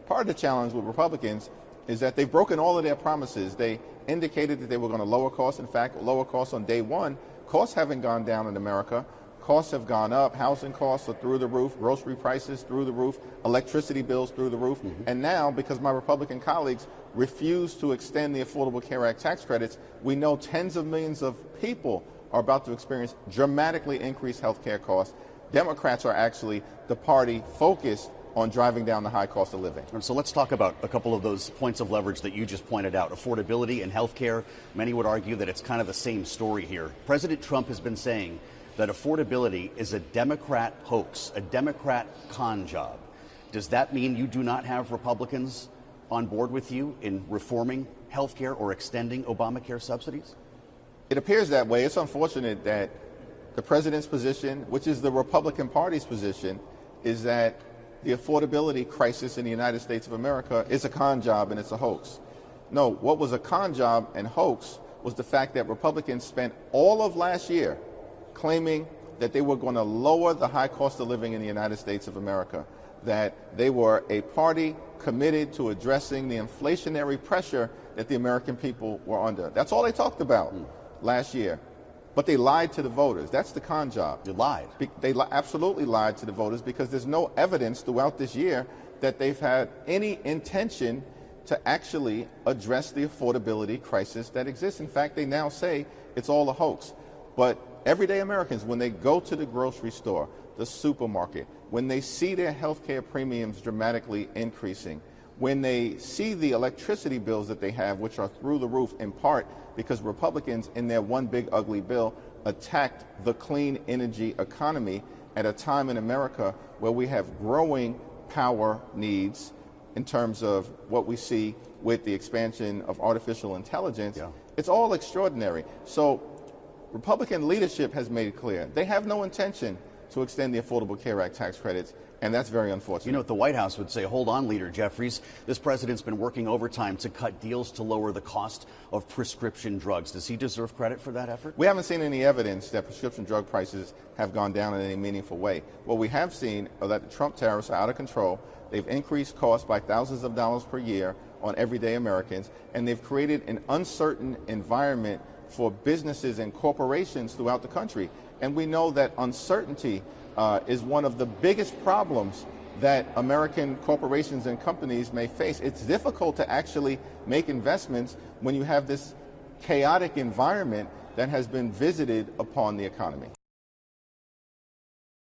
part of the challenge with Republicans is that they've broken all of their promises. They indicated that they were going to lower costs. In fact, lower costs on day one. Costs haven't gone down in America. Costs have gone up. Housing costs are through the roof. Grocery prices through the roof. Electricity bills through the roof. And now, because my Republican colleagues refuse to extend the Affordable Care Act tax credits, we know tens of millions of people are about to experience dramatically increased health care costs. Democrats are actually the party focused on driving down the high cost of living. So let's talk about a couple of those points of leverage that you just pointed out. Affordability and health care. Many would argue that it's kind of the same story here. President Trump has been saying that affordability is a Democrat hoax, a Democrat con job. Does that mean you do not have Republicans on board with you in reforming health care or extending Obamacare subsidies? It appears that way. It's unfortunate that the president's position, which is the Republican Party's position, is that the affordability crisis in the United States of America is a con job and it's a hoax. No, what was a con job and hoax was the fact that Republicans spent all of last year claiming that they were going to lower the high cost of living in the United States of America, that they were a party committed to addressing the inflationary pressure that the American people were under. That's all they talked about last year. But they lied to the voters. That's the con job. They lied. They absolutely lied to the voters because there's no evidence throughout this year that they've had any intention to actually address the affordability crisis that exists. In fact, they now say it's all a hoax. But everyday Americans, when they go to the grocery store, the supermarket, when they see their health care premiums dramatically increasing, when they see the electricity bills that they have, which are through the roof in part because Republicans in their one big ugly bill attacked the clean energy economy at a time in America where we have growing power needs in terms of what we see with the expansion of artificial intelligence. It's all extraordinary. So Republican leadership has made it clear they have no intention to extend the Affordable Care Act tax credits, and that's very unfortunate. You know what the White House would say? Hold on, Leader Jeffries. This president's been working overtime to cut deals to lower the cost of prescription drugs. Does he deserve credit for that effort? We haven't seen any evidence that prescription drug prices have gone down in any meaningful way. What we have seen are that the Trump tariffs are out of control. They've increased costs by thousands of dollars per year on everyday Americans, and they've created an uncertain environment for businesses and corporations throughout the country. And we know that uncertainty is one of the biggest problems that American corporations and companies may face. It's difficult to actually make investments when you have this chaotic environment that has been visited upon the economy.